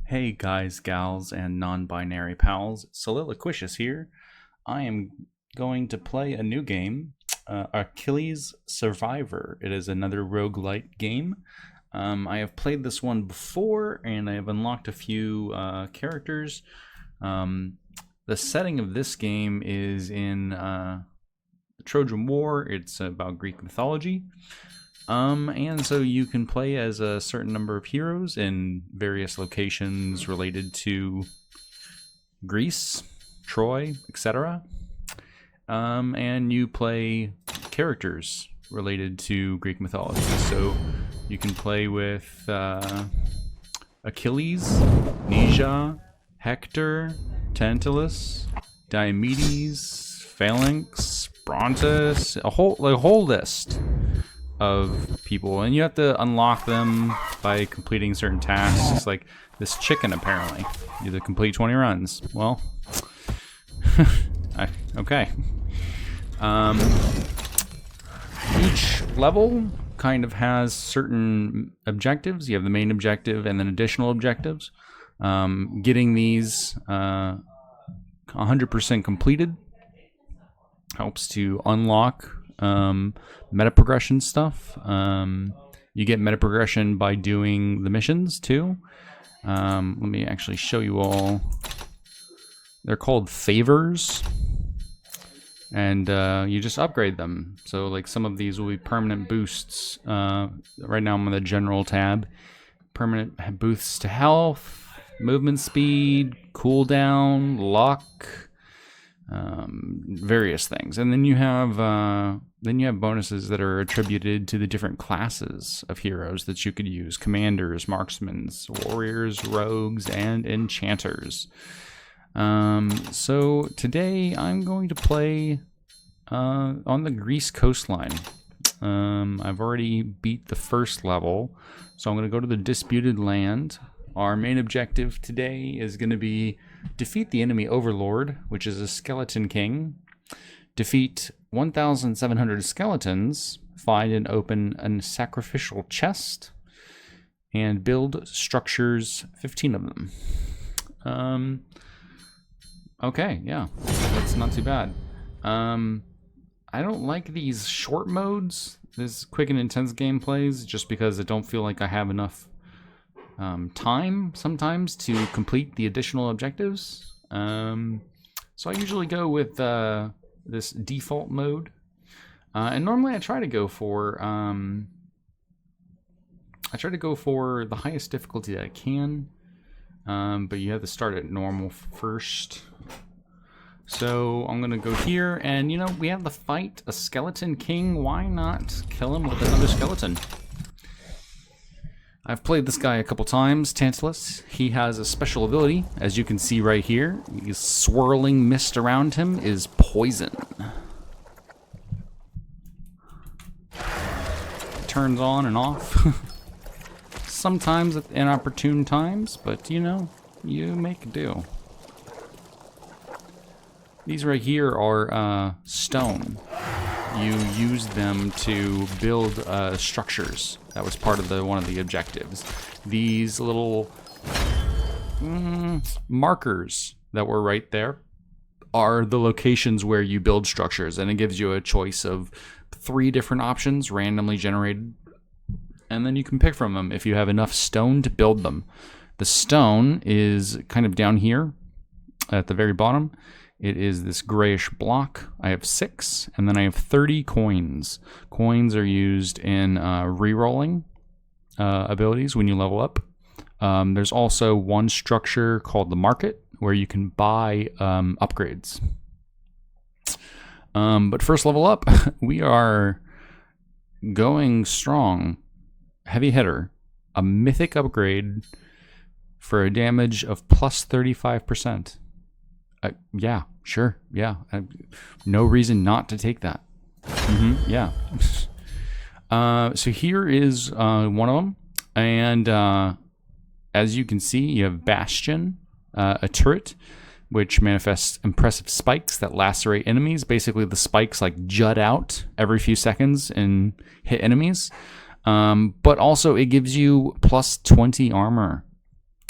Hey guys, gals, and non-binary pals, Soliloquicious here. I am going to play a new game, Achilles Survivor. It is another roguelite game. I have played this one before, and I have unlocked a few characters. The setting of this game is in the Trojan War. It's about Greek mythology. And so you can play as a certain number of heroes in various locations related to Greece, Troy, etc. And you play characters related to Greek mythology. So you can play with Achilles, Nyja, Hector, Tantalus, Diomedes, Phalanx, Brontes, a whole list of people, and you have to unlock them by completing certain tasks, like this chicken apparently. You have to complete 20 runs. Well, okay. Each level kind of has certain objectives. You have the main objective and then additional objectives. Getting these 100% completed helps to unlock meta progression stuff. You get meta progression by doing the missions too. Let me actually show you all. They're called favors, and you just upgrade them. So like some of these will be permanent boosts. Right now I'm on the general tab. Permanent boosts to health, movement speed, cooldown, luck, various things. And then you have bonuses that are attributed to the different classes of heroes that you could use: commanders, marksmen, warriors, rogues, and enchanters. So today I'm going to play on the Greece coastline. I've already beat the first level, so I'm going to go to the disputed land. Our main objective today is going to be defeat the enemy overlord, which is a skeleton king. Defeat 1,700 skeletons. Find and open a sacrificial chest. And build structures, 15 of them. Okay, yeah, that's not too bad. I don't like these short modes, this quick and intense gameplays, just because I don't feel like I have enough time sometimes to complete the additional objectives. So I usually go with this default mode, and normally I try to go for the highest difficulty that I can, but you have to start at normal first. So I'm gonna go here, and we have to fight a skeleton king. Why not kill him with another skeleton? I've played this guy a couple times, Tantalus. He has a special ability, as you can see right here. His swirling mist around him is poison. It turns on and off. Sometimes at inopportune times, but you make do. These right here are stone. You use them to build structures. That was part of one of the objectives. These little markers that were right there are the locations where you build structures, and it gives you a choice of 3 different options, randomly generated, and then you can pick from them if you have enough stone to build them. The stone is kind of down here at the very bottom. It is this grayish block. I have 6, and then I have 30 coins. Coins are used in re-rolling abilities when you level up. There's also one structure called the market where you can buy upgrades. But first level up, we are going strong. Heavy hitter, a mythic upgrade for a damage of plus 35%. Yeah, sure. Yeah. No reason not to take that. Yeah. So here is one of them. And as you can see, you have Bastion, a turret, which manifests impressive spikes that lacerate enemies. Basically, the spikes jut out every few seconds and hit enemies. But also, it gives you plus 20 armor.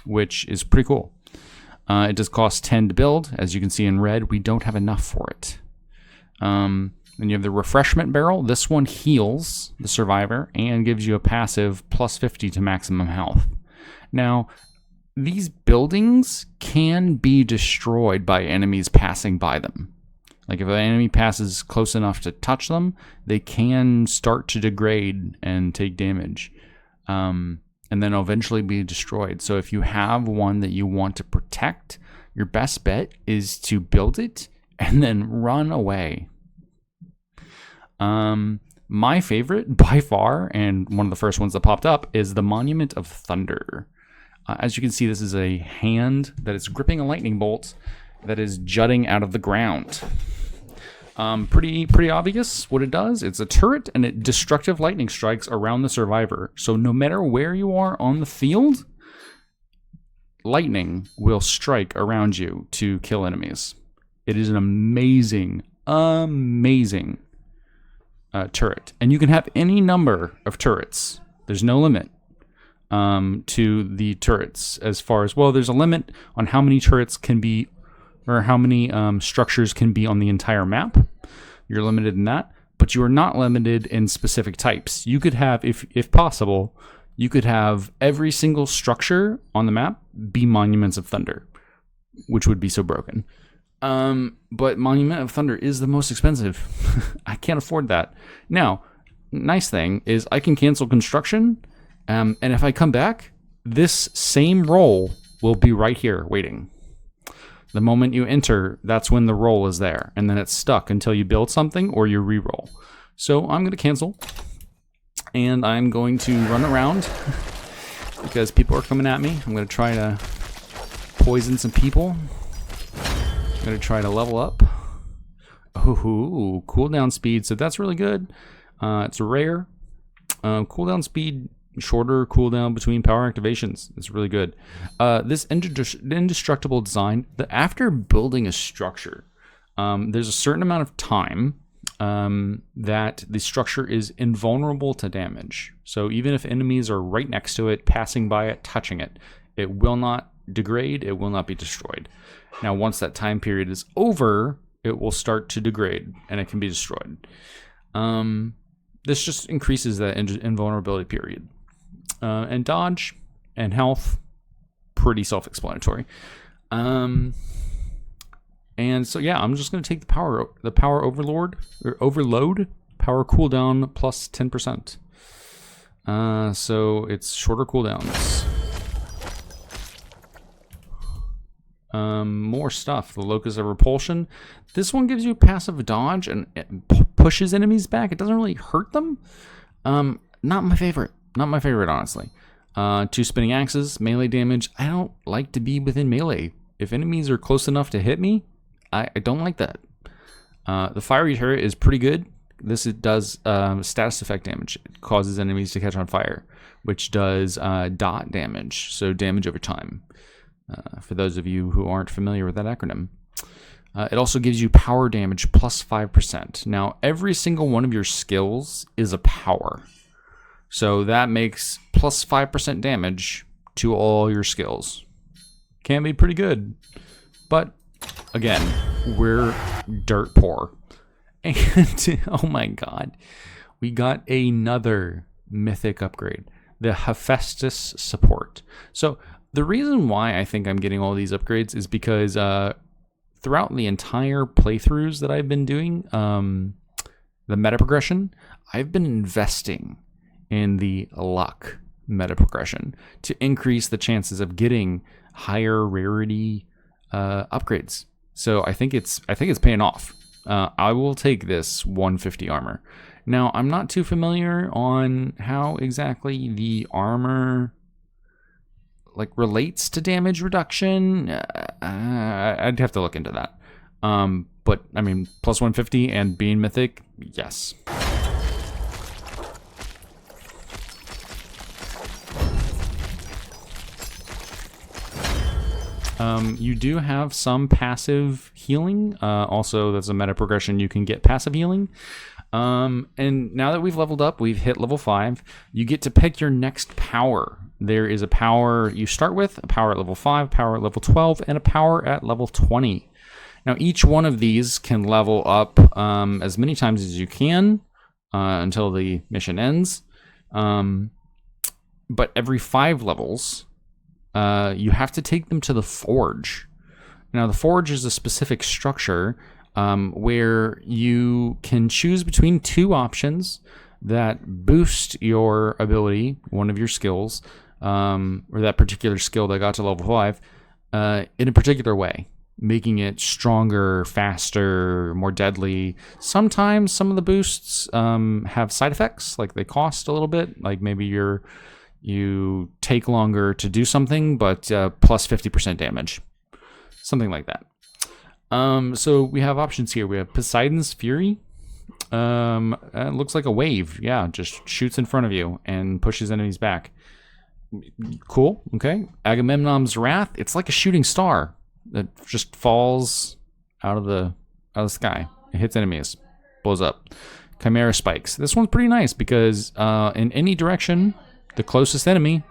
which is pretty cool. It does cost 10 to build. As you can see in red, we don't have enough for it. Then you have the refreshment barrel. This one heals the survivor and gives you a passive plus 50 to maximum health. Now, these buildings can be destroyed by enemies passing by them. Like if an enemy passes close enough to touch them, they can start to degrade and take damage. And then eventually be destroyed. So if you have one that you want to protect, your best bet is to build it and then run away. My favorite by far, and one of the first ones that popped up, is the Monument of Thunder. As you can see, this is a hand that is gripping a lightning bolt that is jutting out of the ground. Pretty obvious what it does. It's a turret, and it destructive lightning strikes around the survivor. So no matter where you are on the field, lightning will strike around you to kill enemies. It is an amazing turret. And you can have any number of turrets. There's no limit to the turrets as far as, well, there's a limit on how many turrets can be, or how many structures can be on the entire map. You're limited in that, but you are not limited in specific types. You could have, if possible, you could have every single structure on the map be Monuments of Thunder, which would be so broken. But Monument of Thunder is the most expensive. I can't afford that. Now, nice thing is I can cancel construction, and if I come back, this same roll will be right here waiting. The moment you enter, that's when the roll is there, and then it's stuck until you build something or you re-roll. So I'm going to cancel, and I'm going to run around because people are coming at me. I'm going to try to poison some people. I'm going to try to level up. Ooh, cooldown speed, so that's really good. It's rare. Cooldown speed, shorter cooldown between power activations. It's really good. This indestructible design, after building a structure, there's a certain amount of time that the structure is invulnerable to damage. So even if enemies are right next to it, passing by it, touching it, it will not degrade, it will not be destroyed. Now, once that time period is over, it will start to degrade and it can be destroyed. This just increases that invulnerability period. And dodge and health, pretty self-explanatory. And so yeah, I'm just going to take the power overload, power cooldown plus 10%. So it's shorter cooldowns. More stuff. The Locus of Repulsion. This one gives you passive dodge and it pushes enemies back. It doesn't really hurt them. Not my favorite. Not my favorite, honestly. 2 spinning axes, melee damage. I don't like to be within melee. If enemies are close enough to hit me, I don't like that. The fiery turret is pretty good. It does status effect damage. It causes enemies to catch on fire, which does dot damage, so damage over time. For those of you who aren't familiar with that acronym. It also gives you power damage plus 5%. Now, every single one of your skills is a power. So that makes plus 5% damage to all your skills. Can be pretty good. But, again, we're dirt poor. And, oh my god, we got another mythic upgrade. The Hephaestus support. So, the reason why I think I'm getting all these upgrades is because throughout the entire playthroughs that I've been doing, the meta progression, I've been investing in the luck meta progression to increase the chances of getting higher rarity upgrades. So I think it's paying off. I will take this 150 armor. Now, I'm not too familiar on how exactly the armor relates to damage reduction. I'd have to look into that. But I mean, plus 150 and being mythic, yes. You do have some passive healing. Also, that's a meta progression. You can get passive healing. And now that we've leveled up, we've hit level 5, you get to pick your next power. there is a power you start with, a power at level 5, power at level 12, and a power at level 20. Now, each one of these can level up as many times as you can until the mission ends. But every 5 levels, you have to take them to the Forge. Now, the Forge is a specific structure where you can choose between 2 options that boost your ability, one of your skills, or that particular skill that got to level 5, in a particular way, making it stronger, faster, more deadly. Sometimes some of the boosts have side effects, like they cost a little bit, like maybe you take longer to do something, but plus 50% damage. Something like that. So we have options here. We have Poseidon's Fury. It looks like a wave. Yeah, just shoots in front of you and pushes enemies back. Cool. Okay. Agamemnon's Wrath. It's like a shooting star that just falls out of the sky. It hits enemies, blows up. Chimera Spikes. This one's pretty nice because in any direction, the closest enemy,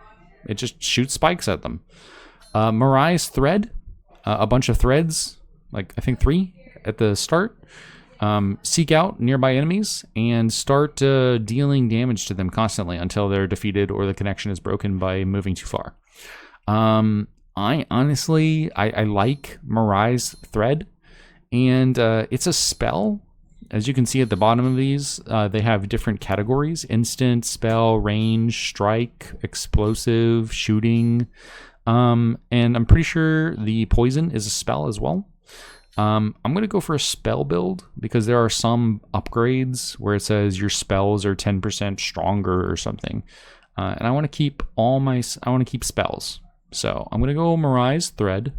it just shoots spikes at them. Mirai's Thread. A bunch of threads, like I think 3 at the start. Seek out nearby enemies and start dealing damage to them constantly until they're defeated or the connection is broken by moving too far. I honestly like Mirai's Thread, and it's a spell. As you can see at the bottom of these, they have different categories: instant, spell, range, strike, explosive, shooting. And I'm pretty sure the poison is a spell as well. I'm going to go for a spell build because there are some upgrades where it says your spells are 10% stronger or something. And I want to keep spells. So I'm going to go Mirai's Thread.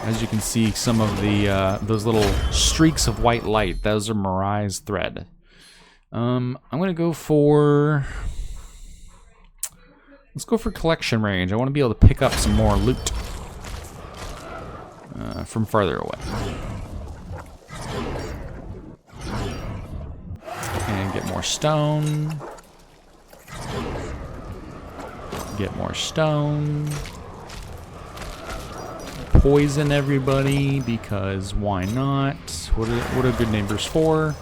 As you can see, some of the those little streaks of white light, those are Mirai's Thread. I'm going to go for... Let's go for collection range. I want to be able to pick up some more loot from farther away. And get more stone. Get more stone. Poison everybody, because why not? What are good neighbors for?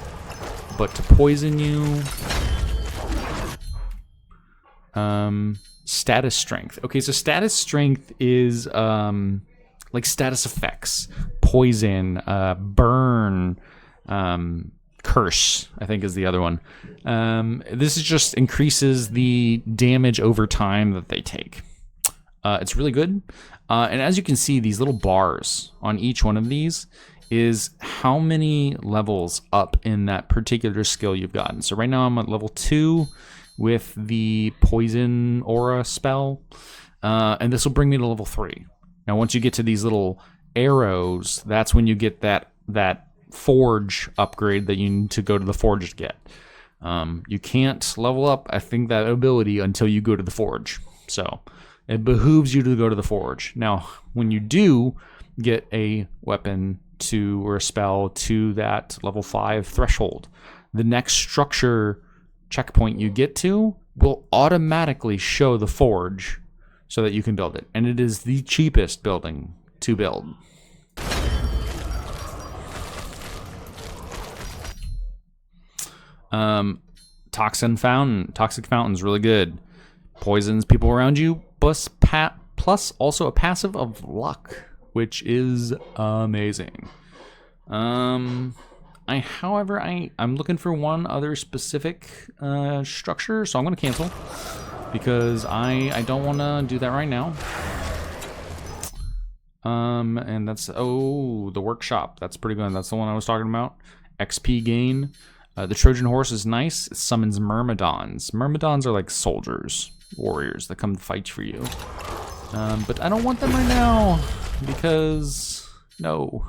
But to poison you. Status strength. Okay, so status strength is like status effects. Poison, burn, curse, I think is the other one. This is just increases the damage over time that they take. It's really good. And as you can see, these little bars on each one of these is how many levels up in that particular skill you've gotten. So right now I'm at level 2 with the poison aura spell, and this will bring me to level 3. Now once you get to these little arrows, that's when you get that forge upgrade that you need to go to the forge to get. You can't level up, I think, that ability until you go to the forge, so it behooves you to go to the forge. Now when you do get a weapon or a spell to that level 5 threshold, the next structure checkpoint you get to will automatically show the forge so that you can build it. And it is the cheapest building to build. Toxic Fountain is really good. Poisons people around you, plus also a passive of luck, which is amazing. However, I'm looking for one other specific structure, so I'm going to cancel because I don't want to do that right now. And that's, the workshop. That's pretty good. That's the one I was talking about. XP gain. The Trojan horse is nice. It summons Myrmidons. Myrmidons are like soldiers, warriors that come to fight for you. But I don't want them right now because no.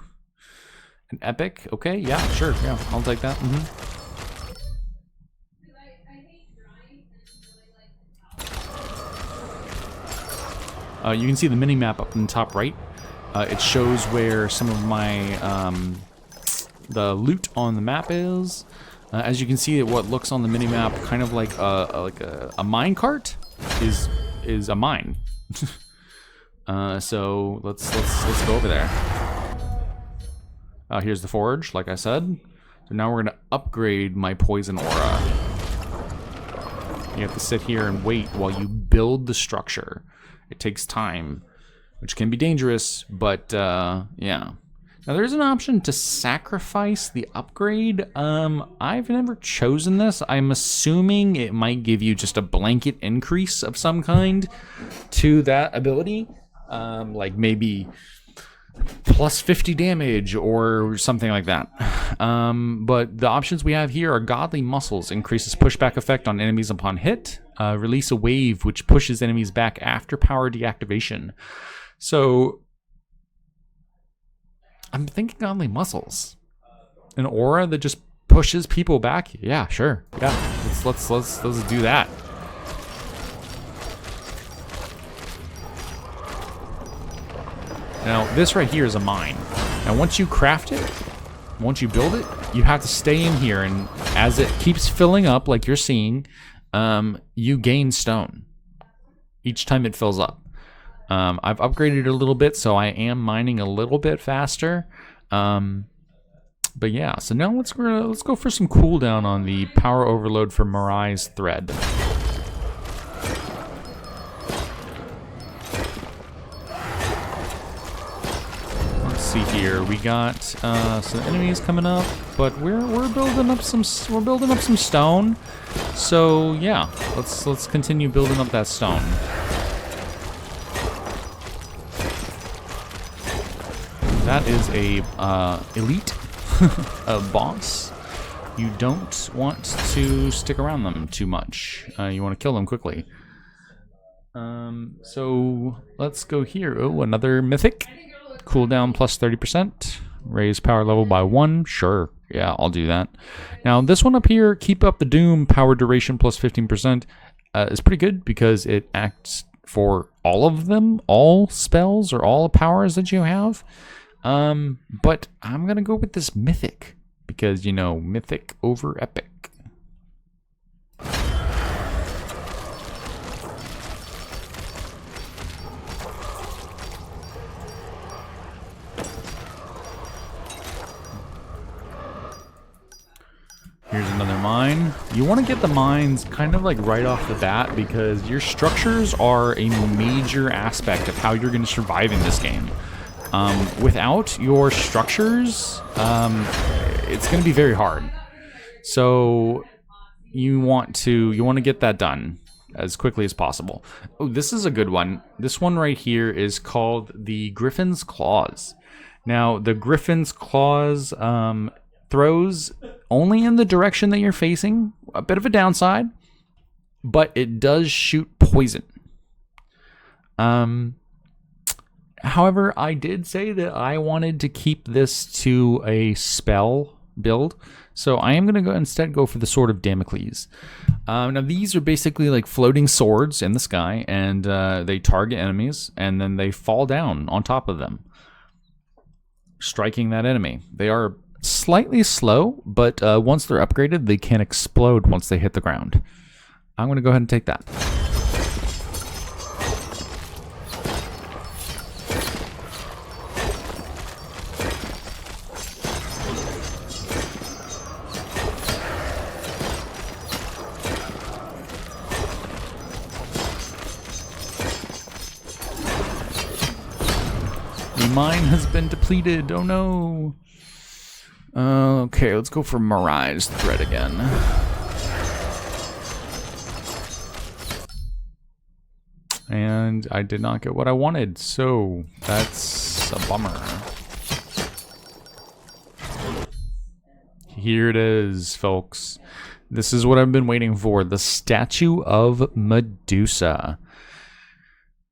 An epic? Okay, yeah, sure, yeah, I'll take that. You can see the mini map up in the top right. It shows where some of my the loot on the map is. As you can see, what looks on the minimap kind of like a mine cart is a mine. So let's go over there. Here's the forge, like I said. So now we're gonna upgrade my poison aura. You have to sit here and wait while you build the structure. It takes time, which can be dangerous, but yeah. Now there's an option to sacrifice the upgrade. I've never chosen this. I'm assuming it might give you just a blanket increase of some kind to that ability. Like maybe plus 50 damage or something like that. But the options we have here are Godly Muscles, increases pushback effect on enemies upon hit. Release a wave, which pushes enemies back after power deactivation. So I'm thinking Godly Muscles. An aura that just pushes people back? Yeah, sure. Yeah, let's do that. Now, this right here is a mine. Now, once you craft it, once you build it, you have to stay in here, and as it keeps filling up, like you're seeing, you gain stone each time it fills up. I've upgraded it a little bit, so I am mining a little bit faster. But yeah, so now let's go for some cooldown on the power overload for Mirai's thread. See here, we got some enemies coming up, but we're building up some stone. So yeah, let's continue building up that stone. That is a elite a boss. You don't want to stick around them too much. You want to kill them quickly. So let's go here. Oh, another mythic. Cooldown plus 30%. Raise power level by 1. Sure. Yeah, I'll do that. Now, this one up here, Keep Up the Doom, power duration plus 15%, is pretty good because it acts for all of them, all spells or all powers that you have. But I'm going to go with this mythic because, you know, mythic over epic. Here's another mine. You want to get the mines kind of like right off the bat because your structures are a major aspect of how you're going to survive in this game. Without your structures, it's going to be very hard. So you want to get that done as quickly as possible. Oh, this is a good one. This one right here is called the Griffin's Claws. Now, the Griffin's Claws throws only in the direction that you're facing, a bit of a downside, but it does shoot poison. However, I did say that I wanted to keep this to a spell build, so I am going to instead go for the Sword of Damocles. Now, these are basically like floating swords in the sky, and they target enemies, and then they fall down on top of them, striking that enemy. They are slightly slow, but once they're upgraded, they can explode once they hit the ground. I'm going to go ahead and take that. The mine has been depleted. Oh no. Okay, let's go for Mirai's thread again. And I did not get what I wanted, so that's a bummer. Here it is, folks. This is what I've been waiting for, the Statue of Medusa.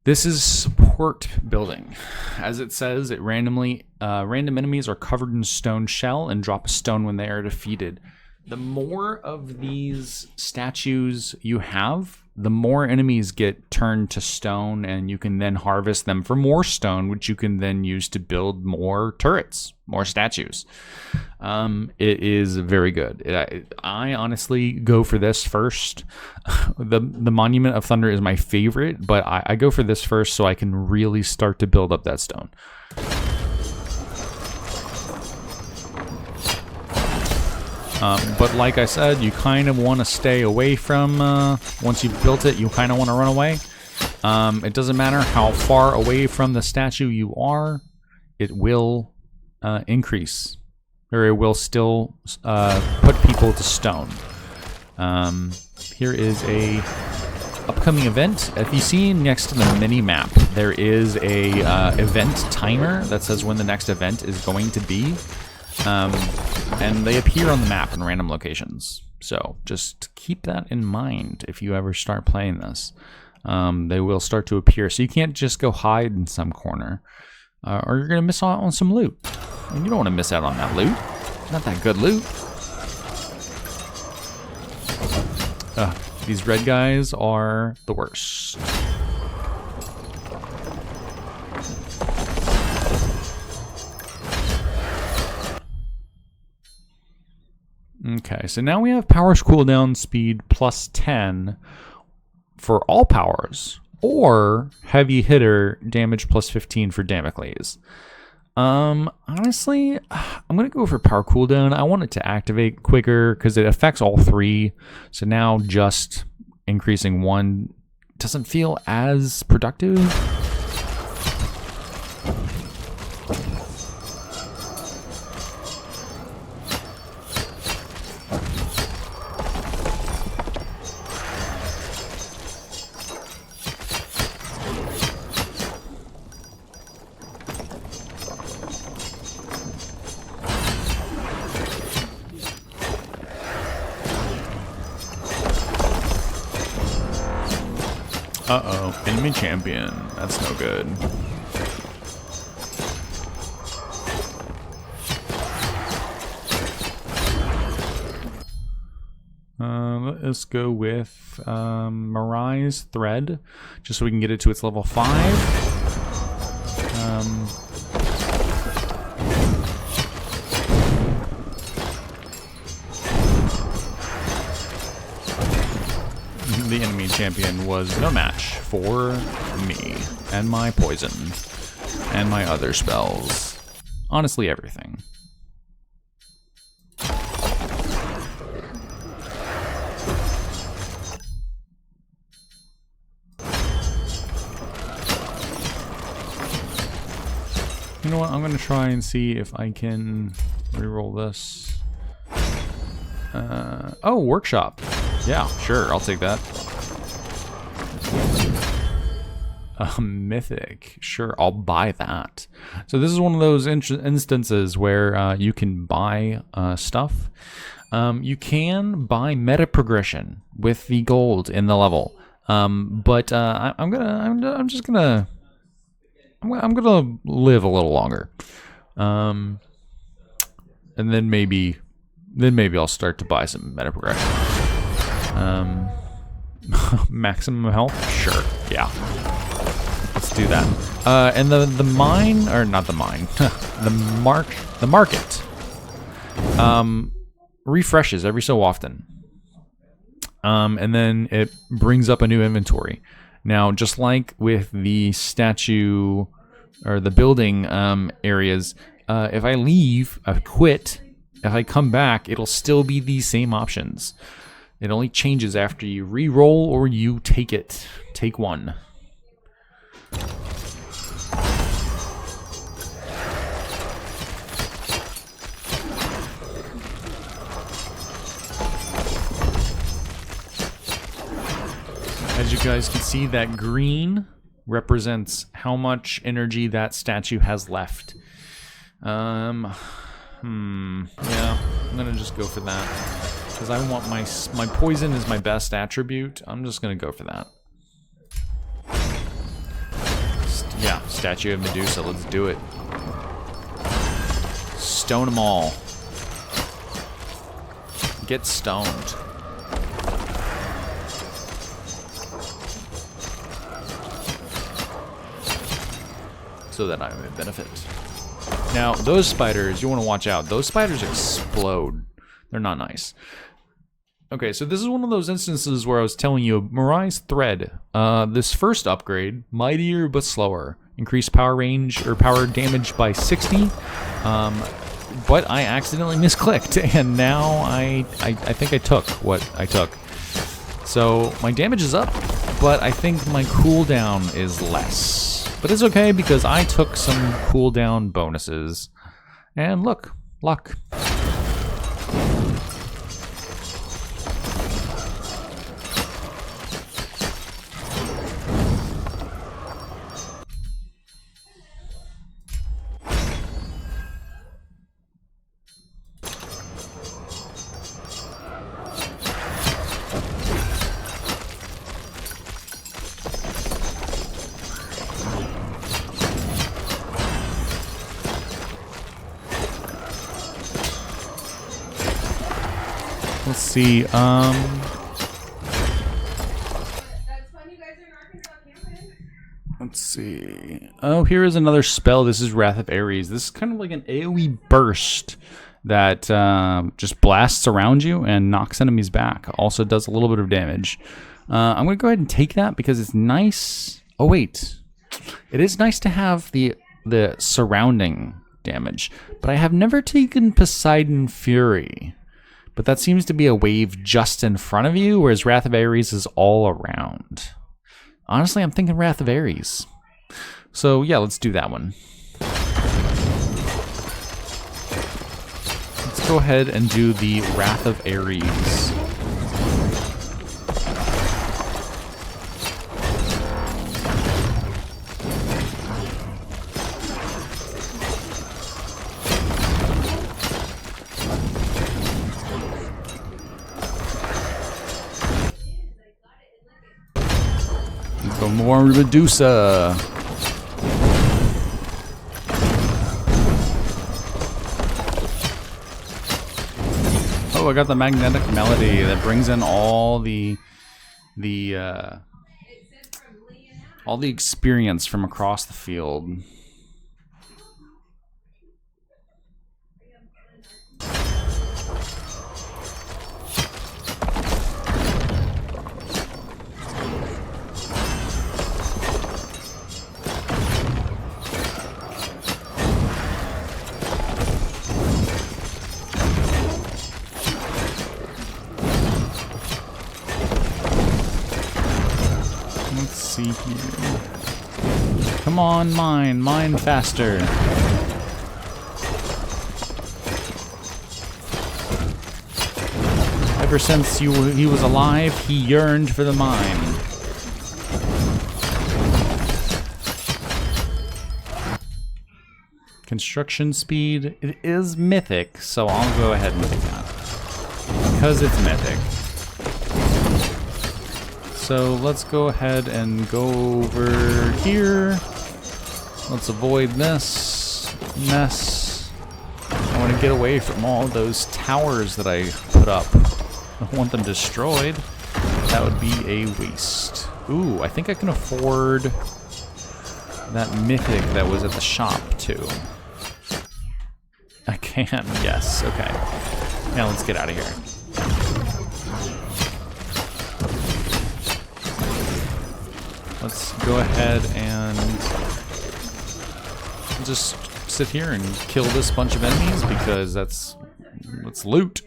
This is support building. As it says, it random enemies are covered in stone shell and drop a stone when they are defeated. The more of these statues you have, the more enemies get turned to stone, and you can then harvest them for more stone, which you can then use to build more turrets, more statues. It is very good. I honestly go for this first. The Monument of Thunder is my favorite, but I go for this first so I can really start to build up that stone. But like I said, you kind of want to stay away from, once you've built it, you kind of want to run away. It doesn't matter how far away from the statue you are, it will increase, or it will still put people to stone. Here is a upcoming event. If you see next to the mini-map, there is a event timer that says when the next event is going to be. And they appear on the map in random locations. So just keep that in mind if you ever start playing this. They will start to appear. So you can't just go hide in some corner. Or you're going to miss out on some loot. And you don't want to miss out on that loot. Not that good loot. These red guys are the worst. Okay, so now we have powers cooldown speed plus 10 for all powers, or heavy hitter damage plus 15 for Damocles. Honestly, I'm gonna go for power cooldown. I want it to activate quicker because it affects all three. So now just increasing one doesn't feel as productive. Uh-oh, enemy champion. That's no good. Let's go with Mirai's Thread, just so we can get it to its level 5. The enemy champion was no match for me and my poison and my other spells. Honestly, everything. You know what? I'm going to try and see if I can reroll this. Oh, workshop. Yeah, sure, I'll take that. Mythic. Sure, I'll buy that. So this is one of those instances where you can buy stuff. You can buy meta progression with the gold in the level. But I'm gonna live a little longer. And then maybe I'll start to buy some meta progression. Maximum health? Sure, yeah. Let's do that. And the mine, or not the mine, the market refreshes every so often. And then it brings up a new inventory. Now, just like with the statue or the building areas, if I leave, I quit, if I come back, it'll still be these same options. It only changes after you re-roll or you take it. Take one. As you guys can see, that green represents how much energy that statue has left. Yeah, I'm gonna just go for that. Because I want my poison is my best attribute. I'm just gonna go for that. Yeah, Statue of Medusa, let's do it. Stone them all. Get stoned. so that I may benefit. Now, those spiders, you want to watch out. Those spiders explode. They're not nice. Okay, so this is one of those instances where I was telling you, Mirai's Thread. This first upgrade, mightier but slower. Increased power range, or power damage by 60. But I accidentally misclicked, and now I think I took what I took. So my damage is up, but I think my cooldown is less. But it's okay because I took some cooldown bonuses. And look, luck. Let's see, let's see. Oh, here is another spell. This is Wrath of Ares. This is kind of like an AoE burst that just blasts around you and knocks enemies back. Also does a little bit of damage. I'm going to go ahead and take that because it's nice. Oh, wait. It is nice to have the surrounding damage. But I have never taken Poseidon Fury. But that seems to be a wave just in front of you, whereas Wrath of Ares is all around. Honestly, I'm thinking Wrath of Ares. So yeah, let's do that one. Let's go ahead and do the Wrath of Ares. Go more Medusa. Oh, I got the magnetic melody that brings in all the experience from across the field. See here. Come on, mine faster. Ever since he was alive, he yearned for the mine. Construction speed, it is mythic, so I'll go ahead and take that. Because it's mythic. So let's go ahead and go over here. Let's avoid this mess. I want to get away from all those towers that I put up. I want them destroyed. That would be a waste. Ooh, I think I can afford that mythic that was at the shop too. I can, yes, okay. Now let's get out of here. Let's go ahead and just sit here and kill this bunch of enemies because let's loot.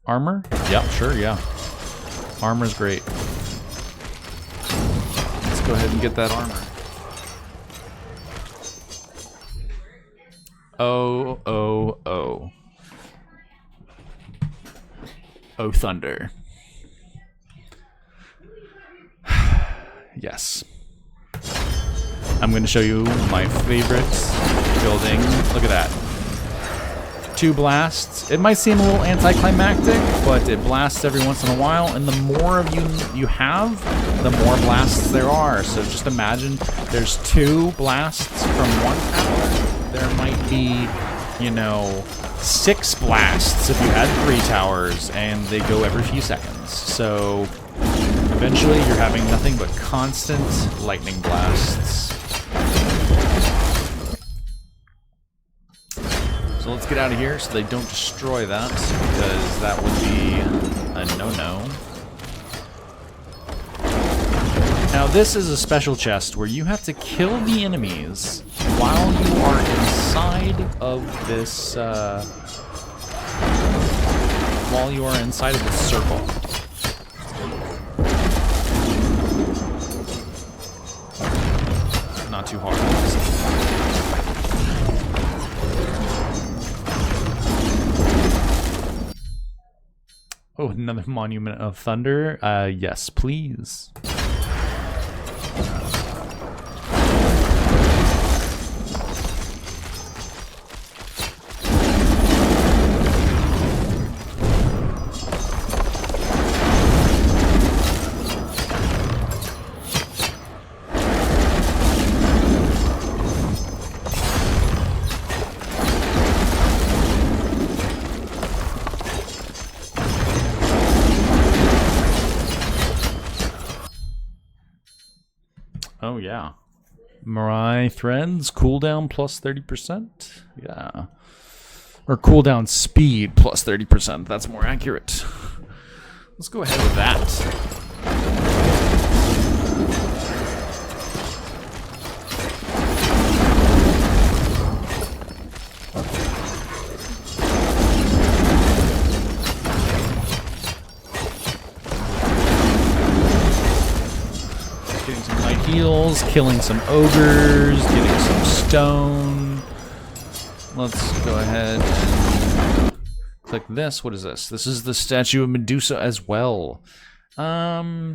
Armor? Yep, sure, yeah. Armor's great. Let's go ahead and get that armor. Oh, oh, oh. Oh, thunder. Yes. I'm going to show you my favorite building. Look at that. 2 blasts. It might seem a little anticlimactic, but it blasts every once in a while, and the more of you have, the more blasts there are. So just imagine there's 2 blasts from one tower. There might be, you know, 6 blasts if you had 3 towers, and they go every few seconds. So eventually you're having nothing but constant lightning blasts. So let's get out of here so they don't destroy that, because that would be a no-no. Now this is a special chest where you have to kill the enemies while you are inside of this, while you are inside of this circle. Not too hard. Oh, another Monument of Thunder. Yes, please. Oh, yeah. Mirai threads, cooldown plus 30%. Yeah. Or cooldown speed plus 30%. That's more accurate. Let's go ahead with that. Heals, killing some ogres, getting some stone. Let's go ahead and click this. What is this? This is the statue of Medusa as well. Yeah,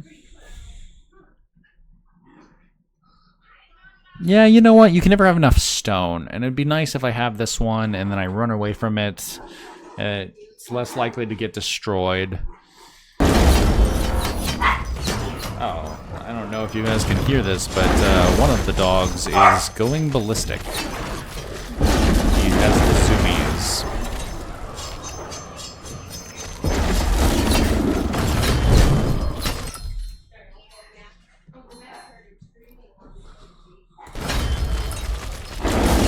you know what? You can never have enough stone, and it'd be nice if I have this one and then I run away from it. It's less likely to get destroyed. Oh, I don't know if you guys can hear this, but one of the dogs is going ballistic. He has the zoomies.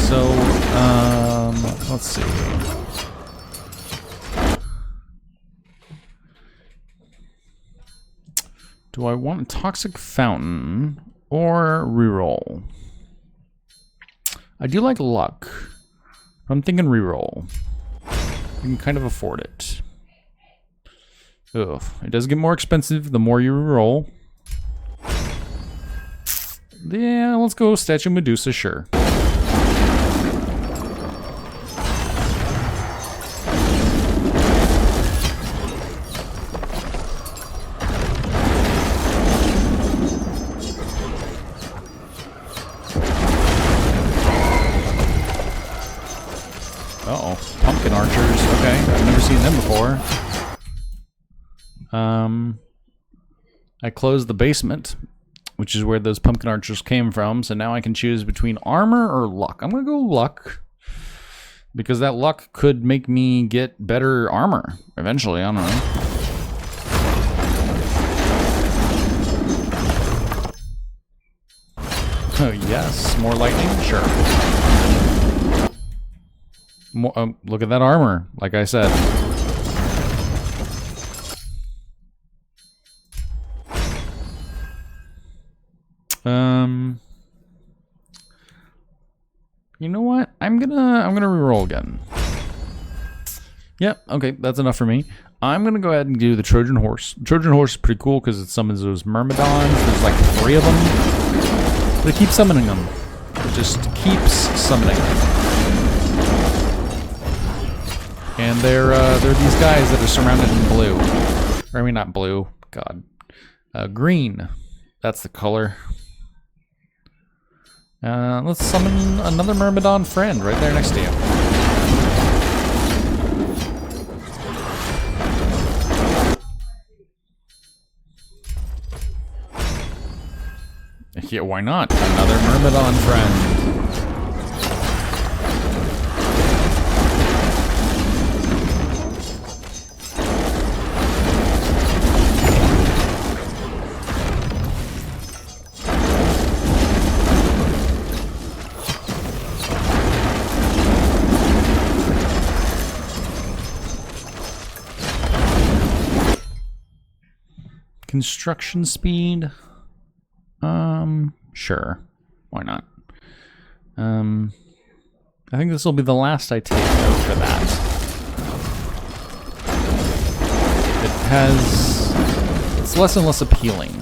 So, let's see. Do I want a Toxic Fountain or reroll? I do like luck. I'm thinking reroll. You can kind of afford it. Ugh. It does get more expensive the more you reroll. Yeah, let's go Statue of Medusa, sure. Uh-oh. Pumpkin archers. Okay. I've never seen them before. I closed the basement, which is where those pumpkin archers came from, so now I can choose between armor or luck. I'm gonna go luck, because that luck could make me get better armor eventually. I don't know. Oh, yes. More lightning? Sure. More, look at that armor, like I said. You know what? I'm gonna reroll again. Yep, okay, that's enough for me. I'm gonna go ahead and do the Trojan Horse. Trojan Horse is pretty cool because it summons those Myrmidons. There's like 3 of them. But it keeps summoning them. It just keeps summoning them. And they're these guys that are surrounded in blue. Or, I mean, not blue. God. Green. That's the color. Let's summon another Myrmidon friend right there next to you. Yeah, why not? Another Myrmidon friend. Construction speed. Sure. Why not? I think this will be the last I take though for that. It's less and less appealing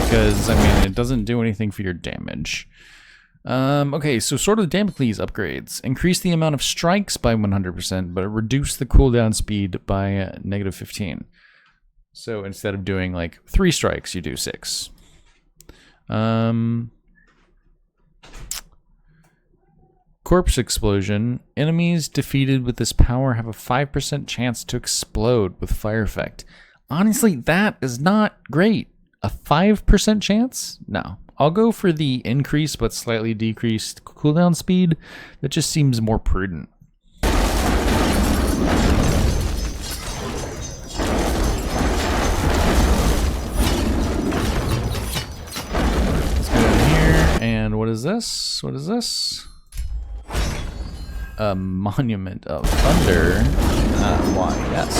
because, I mean, it doesn't do anything for your damage. Okay, so Sword of Damocles upgrades. Increase the amount of strikes by 100%, but reduce the cooldown speed by -15. So instead of doing like 3 strikes, you do 6. Corpse explosion. Enemies defeated with this power have a 5% chance to explode with fire effect. Honestly, that is not great. A 5% chance? No. I'll go for the increase but slightly decreased cooldown speed. That just seems more prudent. Let's go down here. And what is this? What is this? A Monument of Thunder. Why, yes.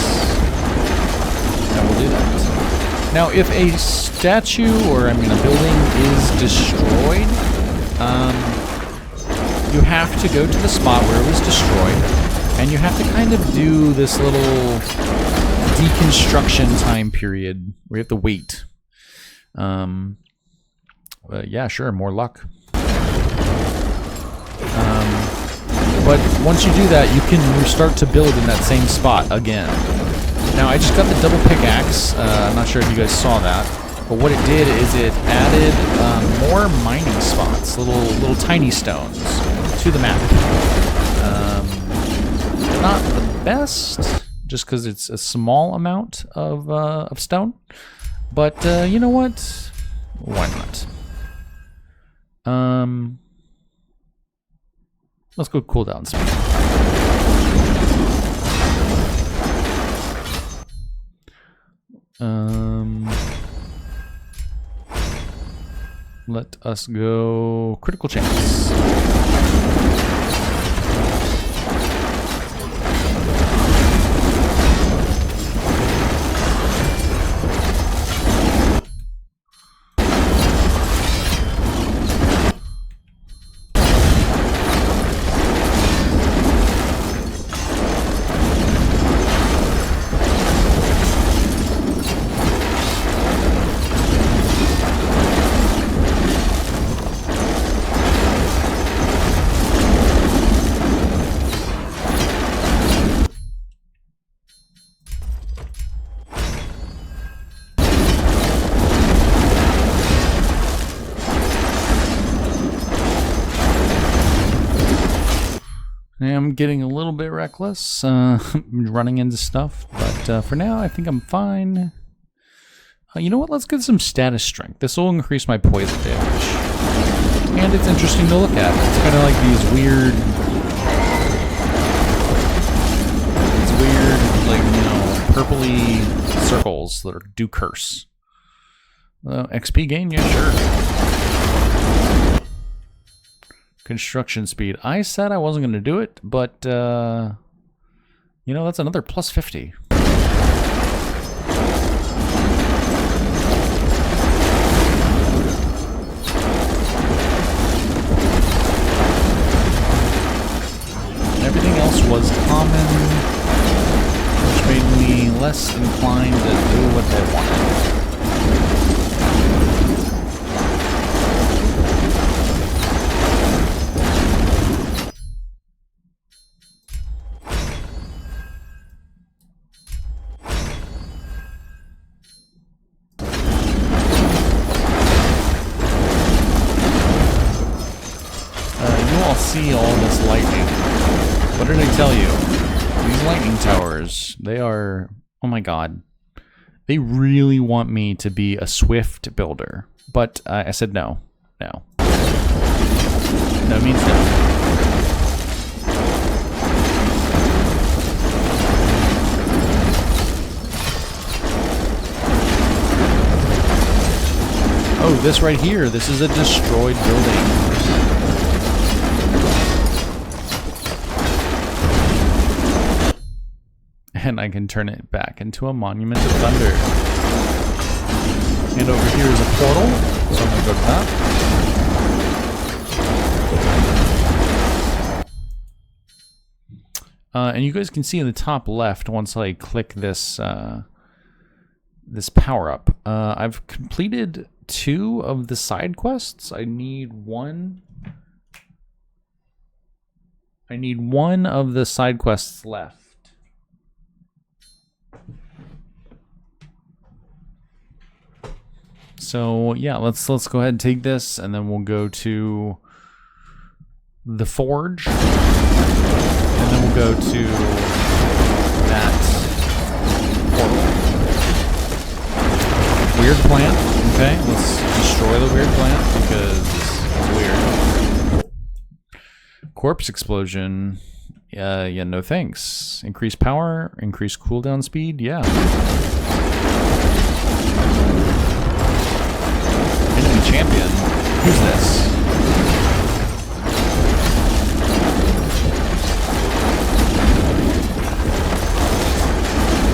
I will do that. Now, if a statue, or I mean a building, is destroyed, you have to go to the spot where it was destroyed, and you have to kind of do this little deconstruction time period where you have to wait. Yeah, sure, more luck. But once you do that, you can start to build in that same spot again. Now, I just got the double pickaxe. I'm not sure if you guys saw that. But what it did is it added more mining spots, little tiny stones, to the map. Not the best, just because it's a small amount of stone. But you know what? Why not? Let's go cooldown speed. Let us go critical chance. I'm getting a little bit reckless, running into stuff, but for now I think I'm fine. You know what, let's get some status strength. This will increase my poison damage. And it's interesting to look at. It's kind of like these weird, like, you know, purpley circles that do curse. XP gain, yeah, sure. Construction speed. I said I wasn't going to do it, but, you know, that's another plus 50. Everything else was common, which made me less inclined to do what they wanted. See all this lightning. What did I tell you? These lightning towers, they are, oh my god. They really want me to be a swift builder. But I said no. No. No means no. Oh, this right here, this is a destroyed building. And I can turn it back into a Monument of Thunder. And over here is a portal, so I'm going to go to that. And you guys can see in the top left, once I click this this power-up, I've completed 2 of the side quests. I need one of the side quests left. So yeah, let's go ahead and take this, and then we'll go to the forge, and then we'll go to that portal. Weird plant. Okay, let's destroy the weird plant because it's weird. Corpse explosion. Yeah, no thanks. Increase power, increase cooldown speed. Yeah. Enemy champion. Who's this?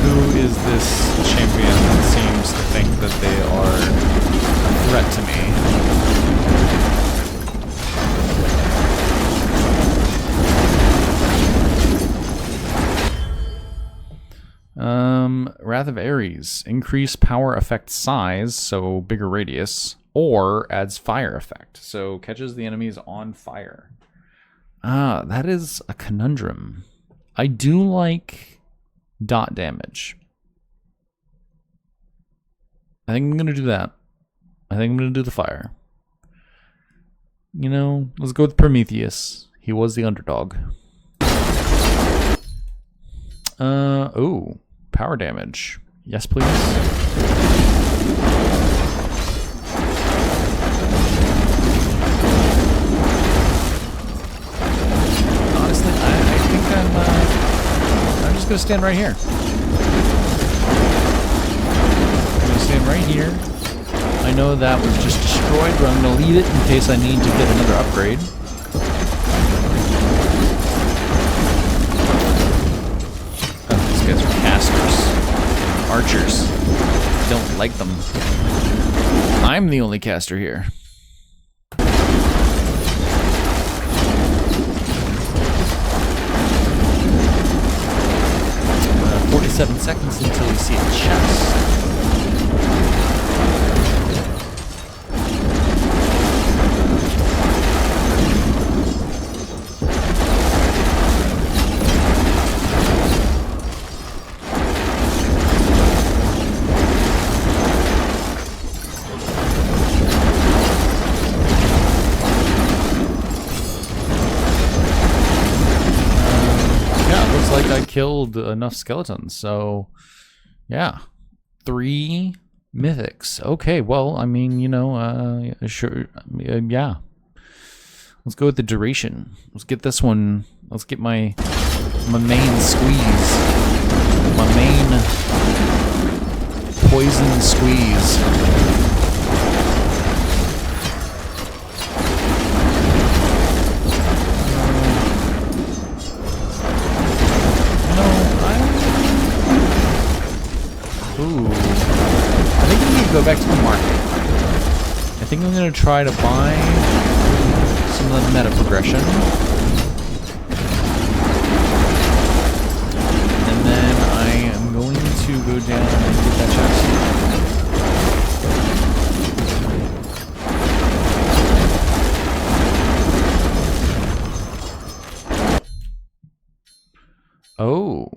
Who is this champion that seems to think that they are a threat to me? Wrath of Ares. Increase power effect size, so bigger radius, or adds fire effect, so catches the enemies on fire. Ah, that is a conundrum. I do like dot damage. I think I'm going to do that. I think I'm going to do the fire. You know, let's go with Prometheus. He was the underdog. Oh, power damage. Yes, please. Honestly, I think I'm just going to stand right here. I'm going to stand right here. I know that was just destroyed, but I'm going to leave it in case I need to get another upgrade. These guys are casters. Archers. Don't like them. I'm the only caster here. 47 seconds until we see a chest. Killed enough skeletons, so yeah, 3 mythics. Okay, well, I mean, you know, sure, yeah. Let's go with the duration. Let's get this one. Let's get my main squeeze, my main poison squeeze. Ooh. I think I'm going to go back to the market. I think I'm going to try to buy some of the meta progression. And then I am going to go down and get that chest. Oh.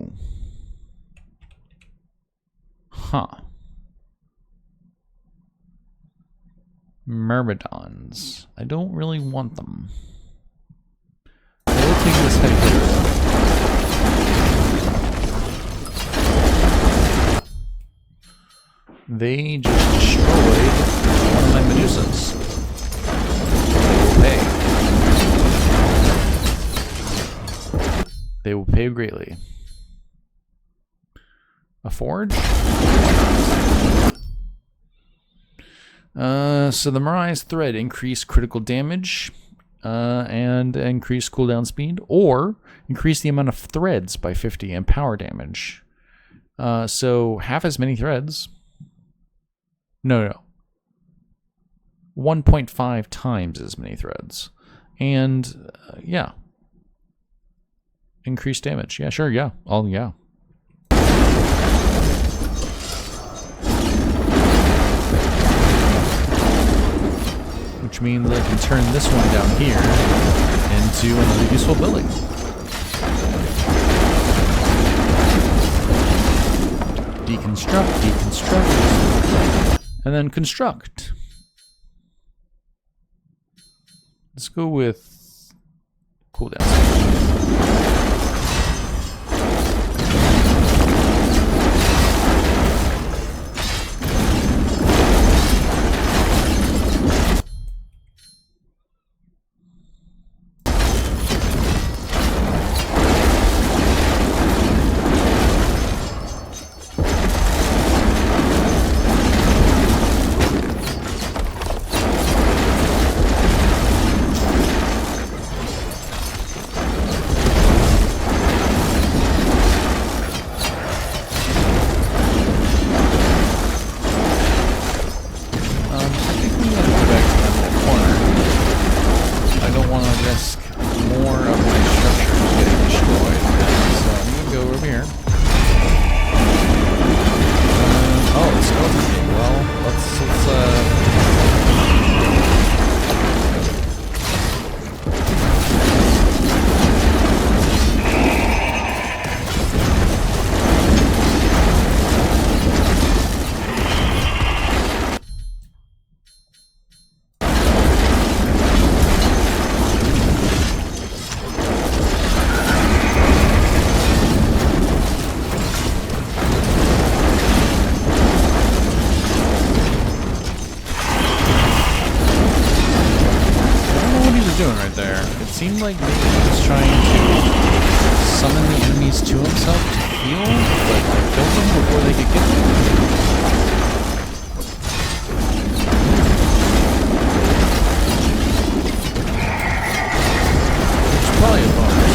Huh. Myrmidons. I don't really want them. I will take this heavy hitter. They just destroyed one of my Medusas. They will pay. They will pay greatly. A forge? So the Mirai's thread increase critical damage and increase cooldown speed, or increase the amount of threads by 50 and power damage. So half as many threads. No. 1.5 times as many threads. And, yeah. Increased damage. Yeah, sure, yeah. Oh, yeah. Which means I can turn this one down here into another useful building. Deconstruct, deconstruct, and then construct. Let's go with cooldown. Seemed like maybe he was trying to summon the enemies to himself to heal, but kill them before they could get them. Which is probably a bummer.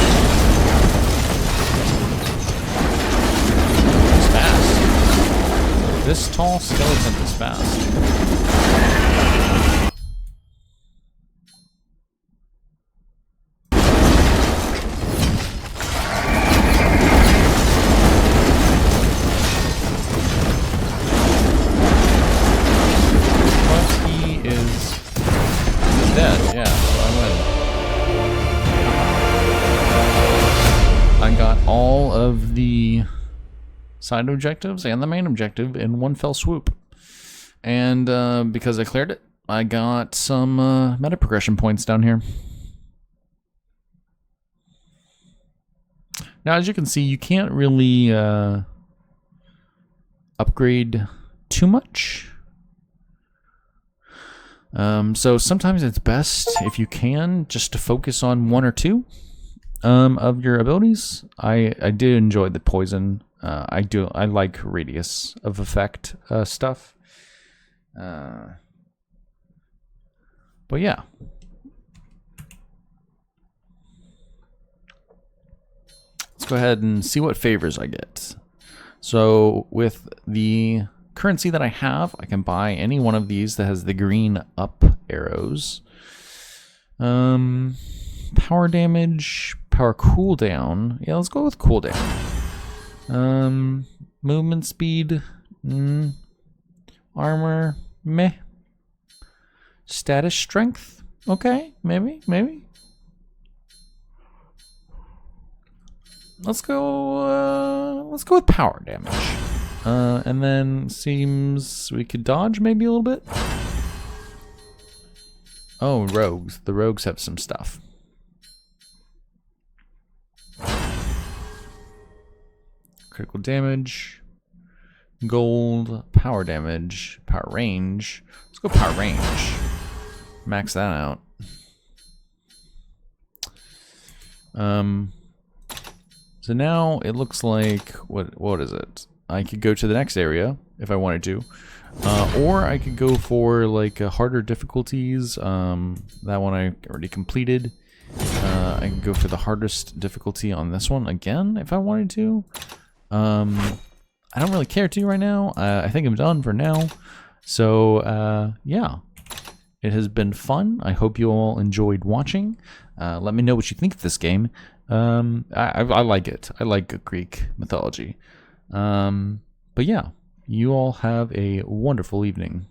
He's fast. This tall skeleton is fast. Side objectives and the main objective in one fell swoop. And because I cleared it, I got some meta progression points down here. Now, as you can see, you can't really upgrade too much. So sometimes it's best, if you can, just to focus on one or two of your abilities. I did enjoy the poison. I like radius of effect stuff. But yeah. Let's go ahead and see what favors I get. So with the currency that I have, I can buy any one of these that has the green up arrows. Power damage, power cooldown. Yeah, let's go with cooldown. Movement speed, armor, meh. Status strength, okay, maybe. Let's go with power damage. And then seems we could dodge maybe a little bit. Oh, rogues. The rogues have some stuff. Critical damage, gold, power damage, power range. Let's go power range. Max that out. So now it looks like what is it? I could go to the next area if I wanted to, or I could go for like harder difficulties. That one I already completed. I can go for the hardest difficulty on this one again if I wanted to. I don't really care to right now. I think I'm done for now. So, yeah, it has been fun. I hope you all enjoyed watching. Let me know what you think of this game. I like it. I like Greek mythology. But yeah, you all have a wonderful evening.